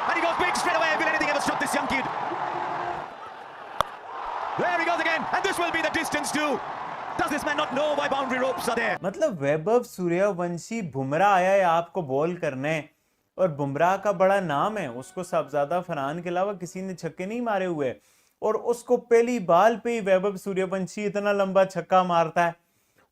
And he goes big straight away. Will anything ever stop this young kid? There he goes again. And this will be the distance too. Does this man not know why boundary ropes are there? मतलब वैभव सूर्यवंशी बुमराह आया है आपको ball करने, और बुमराह का बड़ा नाम है, उसको साहबजादा फरहान के अलावा किसी ने छक्के नहीं मारे हुए, और उसको पहली बाल पे ही वैभव सूर्यवंशी इतना लंबा छक्का मारता है,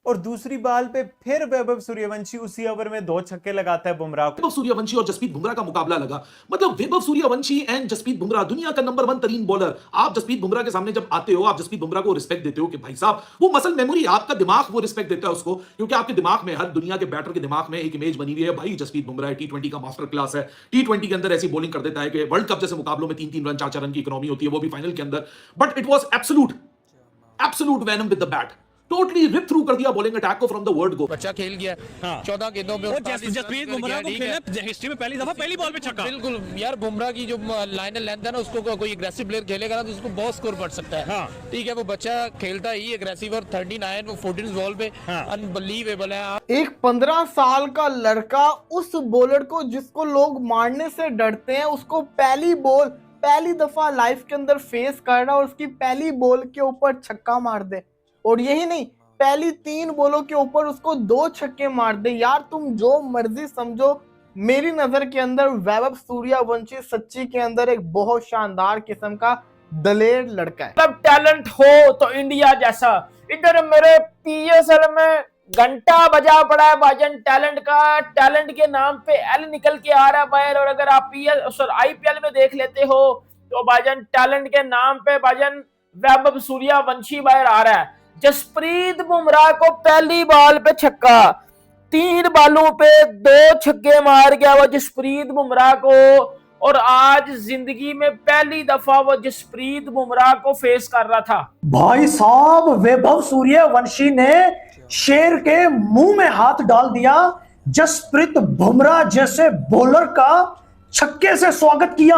और दूसरी बाल पे फिर वैभव सूर्यवंशी उसी ओवर में 2 छक्के लगाता है बुमराह को। वैभव सूर्यवंशी और जसप्रीत बुमराह का मुकाबला लगा। मतलब वैभव सूर्यवंशी एंड जसप्रीत बुमराह, दुनिया का नंबर 1 तरीन बॉलर। आप जसप्रीत बुमराह के सामने जब आते हो, आप जसप्रीत बुमराह को रिस्पेक्ट देते हो कि भाई साहब वो मसल मेमोरी, आपका दिमाग वो रिस्पेक्ट देता है उसको, क्योंकि आपके दिमाग में, हर दुनिया के बैटर के दिमाग में एक इमेज बनी हुई है, भाई जसप्रीत बुमराह टी20 का मास्टर क्लास है, टी20 के अंदर ऐसी बॉलिंग कर देता है कि वर्ल्ड कप जैसे मुकाबलों में 3-3 रन 4-4 रन की इकोनॉमी होती है, वो भी फाइनल के अंदर। But it was absolute venom with the bat, totally rip through कर दिया बॉलिंग अटैक को फ्रॉम द वर्ड गो। बच्चा खेल गया 14 गेंदों में, जसप्रीत बुमराह को खेला हिस्ट्री में पहली दफा पहली बॉल पे छक्का। बिल्कुल यार, बुमराह की जो लाइन लेंथ है ना, उसको कोई एग्रेसिव प्लेयर खेलेगा ना तो उसको बहुत स्कोर बढ़ सकता है। हाँ। ठीक है, वो बच्चा खेलता ही एग्रेसिव, और 39 वो 14 बॉल पे अनबिलीवेबल है। एक 15 साल का लड़का उस बॉलर को जिसको लोग मारने से डरते हैं, उसको पहली दफा लाइफ के अंदर फेस कर रहा, और उसकी पहली बॉल के ऊपर छक्का मार दे, और यही नहीं, पहली 3 बॉलों के ऊपर उसको 2 छक्के मार दे। यार तुम जो मर्जी समझो, मेरी नजर के अंदर वैभव सूर्यवंशी सच्ची के अंदर एक बहुत शानदार किस्म का दलेर लड़का है। मतलब टैलेंट हो तो इंडिया जैसा, इधर मेरे पीएसएल में घंटा बजा पड़ा है भाईजान टैलेंट का। टैलेंट के नाम पे एल निकल के आ रहा है बाहर, और अगर आप आईपीएल में देख लेते हो तो भाईजान टैलेंट के नाम पे भाईजान वैभव सूर्यवंशी बाहर आ रहा है। जसप्रीत बुमराह को पहली बॉल पे छक्का, 3 बालों पे 2 छक्के मार गया वो जसप्रीत बुमराह को, और आज जिंदगी में पहली दफा वो जसप्रीत बुमराह को फेस कर रहा था। भाई साहब वैभव सूर्यवंशी ने शेर के मुंह में हाथ डाल दिया, जसप्रीत बुमराह जैसे बॉलर का छक्के से स्वागत किया।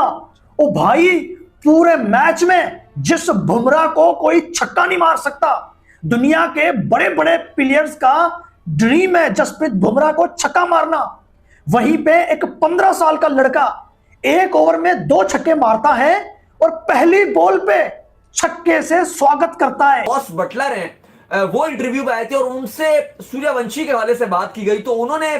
ओ भाई, पूरे मैच में जिस बुमराह को कोई छक्का नहीं मार सकता, दुनिया के बड़े बड़े प्लेयर्स का ड्रीम है जसप्रीत बुमराह को छक्का मारना। वहीं पे एक 15 साल का लड़का 1 ओवर में 2 छक्के मारता है, और पहली बॉल पे छक्के से स्वागत करता है। बॉस बटलर हैं, वो इंटरव्यू में आए थे और उनसे सूर्यवंशी के हवाले से बात की गई, तो उन्होंने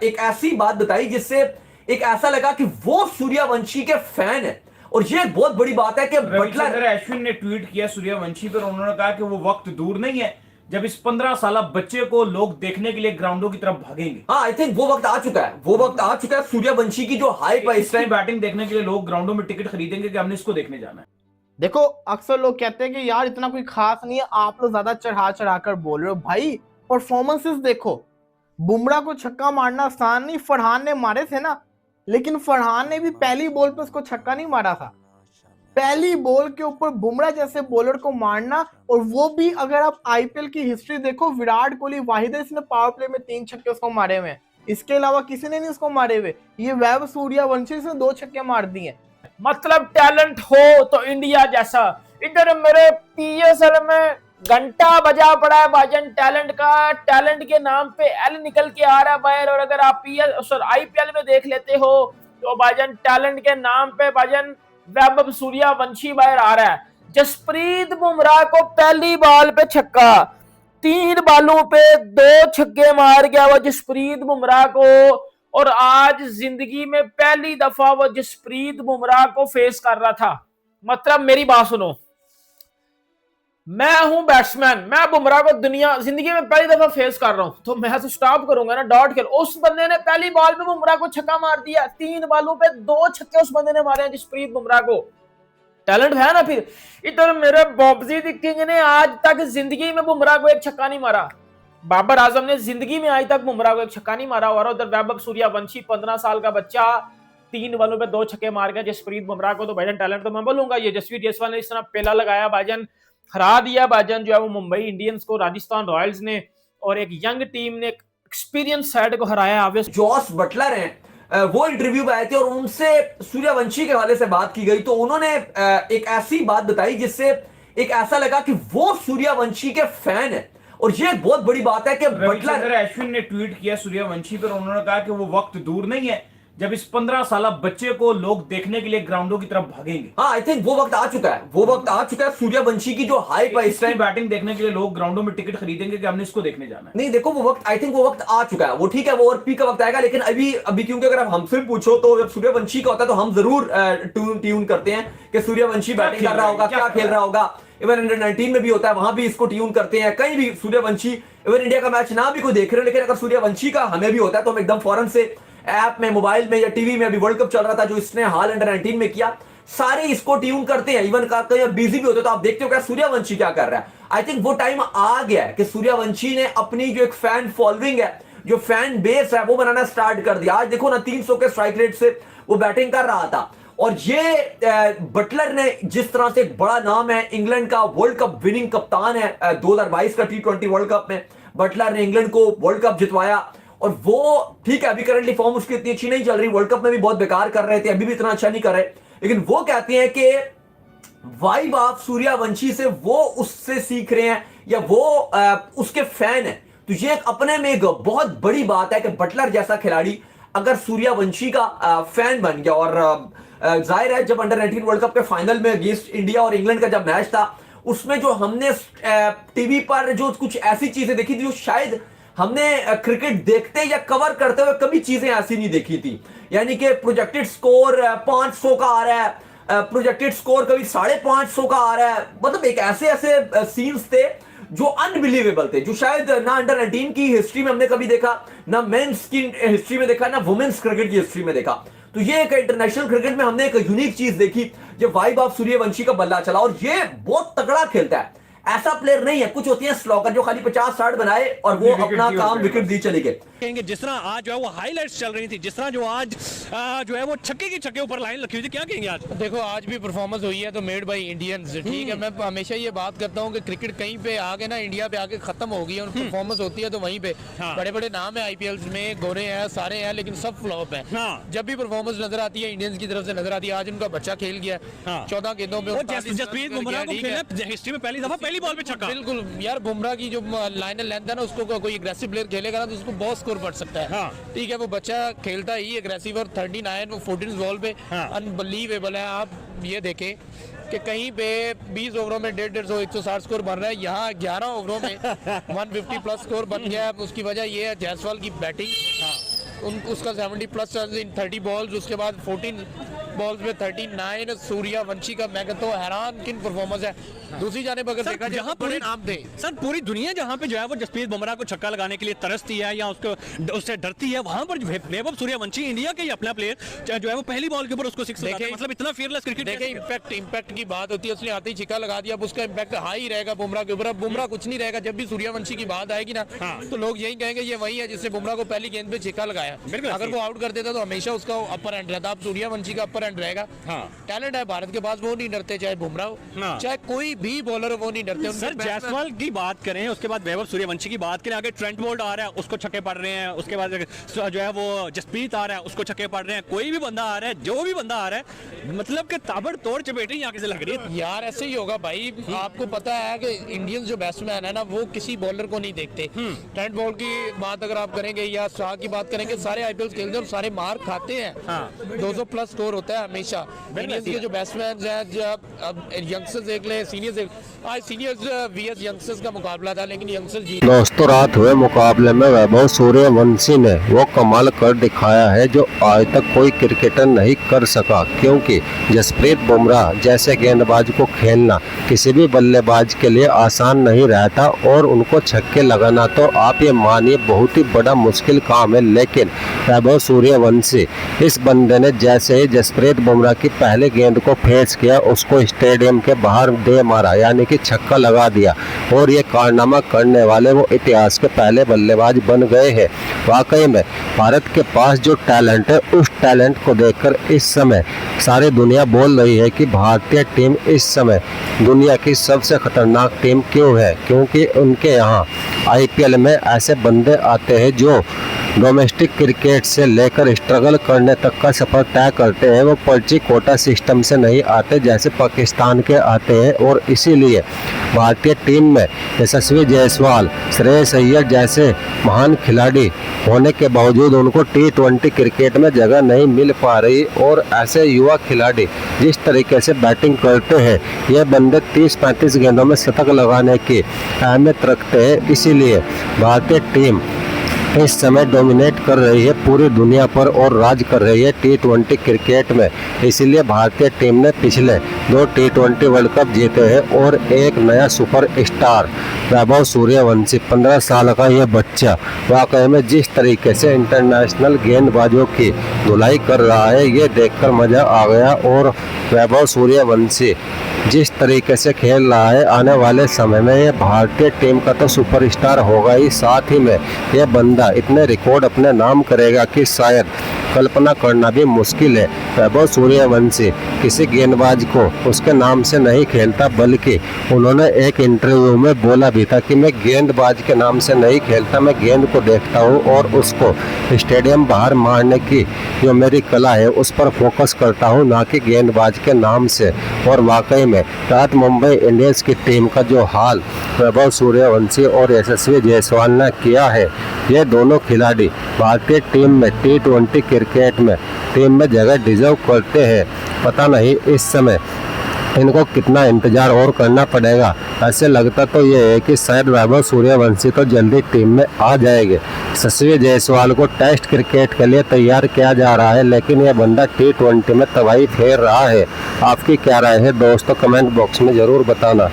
एक ऐसी बात बताई जिससे एक ऐसा लगा कि वो सूर्यवंशी के फैन है, और ये एक बहुत बड़ी बात है कि बटलर अश्विन ने ट्वीट किया सूर्यवंशी पर, उन्होंने कहा कि वो वक्त दूर नहीं है जब इस 15 साल बच्चे को लोग देखने के लिए ग्राउंडों की तरफ भागेंगे। हाँ, आई थिंक वो वक्त आ चुका है, वो वक्त आ चुका है। सूर्यवंशी की जो हाइप है, इस टाइम बैटिंग देखने के लिए लोग ग्राउंडों में टिकट खरीदेंगे कि हमने इसको देखने जाना है। देखो, अक्सर लोग कहते हैं कि यार इतना कोई खास नहीं है, आप लोग ज्यादा चढ़ा कर बोल रहे हो। भाई परफॉर्मेंसेस देखो, बुमराह को छक्का मारना आसान नहीं, फरहान ने मारे थे ना, लेकिन फरहान ने भी पहली बॉल पे उसको छक्का नहीं मारा था। पहली बॉल के ऊपर बुमराह जैसे बॉलर को मारना, और वो भी अगर आप आईपीएल की हिस्ट्री देखो, विराट कोहली वाहिद है इसने पावर प्ले में 3 छक्के उसको मारे हुए, इसके अलावा किसी ने नहीं उसको मारे हुए। ये वैभव सूर्यवंशी से 2 छक्के मार दिए। मतलब टैलेंट हो तो इंडिया जैसा, इधर मेरे पीएसएल में घंटा बजा पड़ा है भाईजान टैलेंट का। टैलेंट के नाम पे एल निकल के आ रहा है बाहर, और अगर आप आईपीएल में देख लेते हो तो भाईजान टैलेंट के नाम पे भाईजान वैभव सूर्यवंशी बाहर आ रहा है। जसप्रीत बुमराह को पहली बॉल पे छक्का, 3 बालों पे 2 छक्के मार गया वो जसप्रीत बुमराह को, और आज जिंदगी में पहली दफा वो जसप्रीत बुमराह को फेस कर रहा था। मतलब मेरी बात सुनो, मैं हूं बैट्समैन, मैं बुमराह को जिंदगी में पहली दफा फेस कर रहा हूं, तो मैं तो स्टॉप करूंगा ना, डॉट खेल। उस बंदे ने पहली बॉल पे बुमराह को छक्का मार दिया, 3 बालों पे 2 छक्के उस बंदे ने मारे हैं जसप्रीत बुमराह को। टैलेंट है ना। फिर इधर मेरे बॉब्जी द किंग ने आज तक जिंदगी में बुमराह को एक छक्का नहीं मारा, बाबर आजम ने जिंदगी में आज तक बुमराह को एक छक्का नहीं मारा, और उधर वैभव सूर्यवंशी 15 साल का बच्चा 3 बालों पे 2 छक्के मार गया जसप्रीत बुमराह को। तो भाईजान टैलेंट तो मैं बोलूंगा, ये जसवीर जायसवाल ने इस तरह पेला लगाया भाईजान, हरा दिया भाईजान जो है वो मुंबई इंडियंस को, राजस्थान रॉयल्स ने, और एक यंग टीम ने एक्सपीरियंस साइड को हराया। जॉस बटलर हैं, वो इंटरव्यू में आए थे और उनसे सूर्यवंशी के हवाले से बात की गई, तो उन्होंने एक ऐसी बात बताई जिससे एक ऐसा लगा कि वो सूर्यवंशी के फैन है, और ये एक बहुत बड़ी बात है कि बटलर अश्विन ने ट्वीट किया सूर्यवंशी पर, उन्होंने कहा कि वो वक्त दूर नहीं है जब इस 15 साल बच्चे को लोग देखने के लिए ग्राउंडों की तरफ भागेंगे। हाँ, आई थिंक वो वक्त आ चुका है, वो वक्त आ चुका है। सूर्यवंशी की जो हाइप है इस टाइम, बैटिंग देखने के लिए लोग ग्राउंडों में टिकट खरीदेंगे कि हमने इसको देखने जाना है। नहीं देखो वो वक्त, आई थिंक वो वक्त आ चुका है। वो ठीक है, वो और पीक का वक्त आएगा, लेकिन अभी क्योंकि अगर आप हमसे पूछो तो जब सूर्यवंशी का होता है तो हम जरूर ट्यून करते हैं कि सूर्यवंशी बैटिंग कर रहा होगा, क्या खेल रहा होगा। इवन अंडर 19 में भी होता है, वहां भी इसको ट्यून करते हैं। कहीं भी सूर्यवंशी, इवन इंडिया का मैच ना भी कोई देख रहे हो, लेकिन अगर सूर्यवंशी का हमें भी होता है तो हम एकदम फौरन से ऐप में, मोबाइल में या टीवी में, अभी वर्ल्ड कप चल रहा था जो इसने हाल अंडर 19 में किया, सारे इसको ट्यून करते हैं। इवन कहीं बिजी भी होते तो आप देखते हो क्या सूर्यवंशी क्या कर रहा है। आई थिंक वो टाइम आ गया है कि सूर्यवंशी ने अपनी जो एक फैन फॉलोइंग है, जो फैन बेस है, वो बनाना स्टार्ट कर दिया। आज देखो ना 300 के स्ट्राइक रेट से वो बैटिंग कर रहा था। और ये बटलर ने जिस तरह से एक बड़ा नाम है, इंग्लैंड का वर्ल्ड कप विनिंग कप्तान है 2022 का T20 वर्ल्ड कप में बटलर ने इंग्लैंड को वर्ल्ड कप जितवाया। और वो ठीक है, अभी करंटली फॉर्म उसकी इतनी अच्छी नहीं चल रही, वर्ल्ड कप में भी बहुत बेकार कर रहे थे, अभी भी इतना अच्छा नहीं कर रहे, लेकिन वो कहते हैं कि वाइब आप सूर्यवंशी से वो उससे सीख रहे हैं या वो उसके फैन है। तो ये अपने में एक बहुत बड़ी बात है कि बटलर जैसा खिलाड़ी अगर सूर्यवंशी का फैन बन गया। और जाहिर है जब अंडर 19 वर्ल्ड कप के फाइनल में अगेंस्ट इंडिया और इंग्लैंड का जब मैच था, उसमें जो हमने टीवी पर जो कुछ ऐसी चीजें देखी थी जो शायद हमने क्रिकेट देखते या कवर करते हुए कभी चीजें ऐसी नहीं देखी थी। यानी कि प्रोजेक्टेड स्कोर 500 का आ रहा है, प्रोजेक्टेड स्कोर कभी 550 का आ रहा है। मतलब एक ऐसे सीन्स थे जो अनबिलीवेबल थे, जो शायद ना अंडर 19 की हिस्ट्री में हमने कभी देखा, ना मेंस की हिस्ट्री में देखा, ना वुमेन्स क्रिकेट की हिस्ट्री में देखा। तो ये एक इंटरनेशनल क्रिकेट में हमने एक यूनिक चीज देखी, जो वाइब ऑफ सूर्यवंशी का बल्ला चला। और ये बहुत तगड़ा खेलता है, ऐसा प्लेयर नहीं है। कुछ होती है स्लॉगर जो खाली 50-60 बनाए और वो अपना काम विकेट दी चले गए। कहेंगे जिस तरह आज जो है वो हाइलाइट्स चल रही थी, जिस तरह जो आज जो है वो छक्के की छक्के ऊपर लाइन रखी हुई थी, क्या कहेंगे आज? देखो आज भी परफॉर्मेंस हुई है तो मेड बाय इंडियंस, ठीक है। मैं हमेशा ये बात करता हूँ कि क्रिकेट कहीं पे आगे ना इंडिया पे आके खत्म हो गई है, परफॉर्मेंस होती है तो वहीं पे बड़े बड़े नाम है आईपीएल में, गोरे हैं, सारे हैं, लेकिन सब फ्लॉप है। जब भी परफॉर्मेंस नजर आती है इंडियंस की तरफ से नजर आती है। आज उनका बच्चा खेल गया 14 गेंदों में, जसप्रीत बुमराह को खेला हिस्ट्री में पहली दफा पहली बॉल पे छक्का। बिल्कुल यार, बुमराह की जो लाइन लेंथ है ना, उसको कोई एग्रेसिव प्लेयर खेलेगा ना तो उसको बहुत स्कोर बढ़ सकता है। ठीक है, वो बच्चा खेलता ही एग्रेसिव और 39 वो 14 बॉल पे अनबिलीवेबल है। आप ये देखें कि कहीं पे 20 ओवरों में 150 160 स्कोर बन रहा है, यहाँ 11 ओवरों में 150 प्लस स्कोर बन गया है। उसकी वजह ये है जायसवाल की बैटिंग, उसका 70 प्लस इन 30 बॉल्स, उसके बाद 14 बॉल्स में 39। सूर्यवंशी का मैं कहता हूँ हैरान किन परफॉर्मेंस है। दूसरी जानिब अगर देखा जहाँ पूरे नाम थे सर, पूरी दुनिया जहाँ पे जो है वो जसप्रीत बुमराह को छक्का लगाने के लिए तरसती है या उससे डरती है, वहाँ पर वैभव सूर्यवंशी इंडिया के ही अपना प्लेयर जो है वो पहली बॉल के ऊपर उसको 6 लगाता है। मतलब इतना फियरलेस क्रिकेट। देखिए इम्पैक्ट की बात होती है, उसने आते ही छिक्का लगा दिया, अब उसका इम्पैक्ट हाई रहेगा बुमराह के ऊपर। बुमराह कुछ नहीं रहेगा। जब भी सूर्यवंशी की बात आएगी ना तो लोग यही कहेंगे ये वही है जिससे बुमराह को पहली गेंद पे छिक्का लगाया। अगर वो आउट कर देता तो हमेशा उसका अपर एंड रहता। अब सूर्यवंशी का अपर एंड रहेगा। टैलेंट है भारत के पास, वो नहीं डरते, चाहे बुमराह हो चाहे कोई भी बॉलर हो, वो नहीं डरते। सर जायसवाल की बात करें, उसके बाद वैभव सूर्यवंशी की बात करें, आगे ट्रेंट बोल्ट आ रहा है उसको छक्के पड़ रहे हैं, उसके बाद जो है वो जसप्रीत आ रहा है उसको छक्के पड़ रहे हैं, कोई भी बंदा आ रहा है, जो भी बंदा आ रहा है, मतलब कि ताबड़तोड़ चपेटी आगे से लग रही है। यार ऐसे ही होगा भाई। आपको पता है कि इंडियंस जो बैट्समैन है ना, वो किसी बॉलर को नहीं देखते। ट्रेंट बोल्ट की बात अगर आप करेंगे या शाह की बात करेंगे, सारे आईपीएल खेलते हैं और सारे मार खाते हैं। 200 प्लस स्कोर होता है हमेशा। इंडियंस के जो बैट्समैन हैं, जब यंगस्टर्स देख ले, सीनियर्स आज सीनियर्स वीएस यंगस्टर्स का मुकाबला था, लेकिन यंगस्टर्स जीत। दोस्तों रात हुए मुकाबले में वैभव सूर्यवंशी ने वो कमाल कर दिखाया है जो आज तक कोई क्रिकेटर नहीं कर सका, क्योंकि जसप्रीत बुमराह जैसे गेंदबाज को खेलना किसी भी बल्लेबाज के लिए आसान नहीं रहता और उनको छक्के लगाना तो आप ये मानिए बहुत ही बड़ा मुश्किल काम है। लेकिन वैभव सूर्यवंशी इस बंदे ने जैसे ही जसप्रीत बुमराह की पहले गेंद को फेस किया, उसको स्टेडियम के बाहर दे मारा, यानी कि छक्का लगा दिया। और ये कारनामा करने वाले वो इतिहास के पहले बल्लेबाज बन गए हैं। वाकई में भारत के पास जो टैलेंट है, उस टैलेंट को देखकर इस समय सारी दुनिया बोल रही है कि भारतीय टीम इस समय दुनिया की सबसे खतरनाक टीम क्यों है, क्योंकि उनके यहाँ आईपीएल में ऐसे बंदे आते हैं जो डोमेस्टिक क्रिकेट से लेकर स्ट्रगल करने तक का सफर तय करते हैं वो पर्ची कोटा सिस्टम से नहीं आते जैसे पाकिस्तान के आते हैं। और इसीलिए भारतीय टीम में यशस्वी जायसवाल, श्रेयस अय्यर जैसे महान खिलाड़ी होने के बावजूद उनको T20 क्रिकेट में जगह नहीं मिल पा रही। और ऐसे युवा खिलाड़ी जिस तरीके से बैटिंग करते हैं, ये बंदे 30-35 गेंदों में शतक लगाने की अहमियत रखते हैं। इसीलिए भारतीय टीम इस समय डोमिनेट कर रही है पूरी दुनिया पर और राज कर रही है T20 क्रिकेट में। इसीलिए भारतीय टीम ने पिछले 2 T20 वर्ल्ड कप जीते हैं और एक नया सुपर स्टार वैभव सूर्यवंशी 15 साल का ये बच्चा वाकई में जिस तरीके से इंटरनेशनल गेंदबाजों की धुलाई कर रहा है, ये देखकर मज़ा आ गया। और वैभव सूर्यवंशी जिस तरीके से खेल रहा है, आने वाले समय में ये भारतीय टीम का तो सुपरस्टार होगा ही, साथ ही में ये बंदा इतने रिकॉर्ड अपने नाम करेगा कि शायद कल्पना करना भी मुश्किल है। वैभव सूर्यवंशी किसी गेंदबाज को उसके नाम से नहीं खेलता, बल्कि उन्होंने एक इंटरव्यू में बोला भी था कि मैं गेंदबाज के नाम से नहीं खेलता, मैं गेंद को देखता हूँ और उसको स्टेडियम बाहर मारने की जो मेरी कला है उस पर फोकस करता हूँ, ना कि गेंदबाज के नाम से। और वाकई में रात मुंबई इंडियंस की टीम का जो हाल वैभव सूर्यवंशी और यशस्वी जायसवाल ने किया है, ये दोनों खिलाड़ी भारतीय टीम में T20 क्रिकेट में टीम में जगह डिजर्व करते हैं। पता नहीं इस समय इनको कितना इंतजार और करना पड़ेगा। ऐसे लगता तो ये है कि शायद वैभव सूर्यवंशी तो जल्दी टीम में आ जाएंगे। यशस्वी जायसवाल को टेस्ट क्रिकेट के लिए तैयार किया जा रहा है, लेकिन यह बंदा T20 में तबाही फेर रहा है। आपकी क्या राय है दोस्तों, कमेंट बॉक्स में ज़रूर बताना।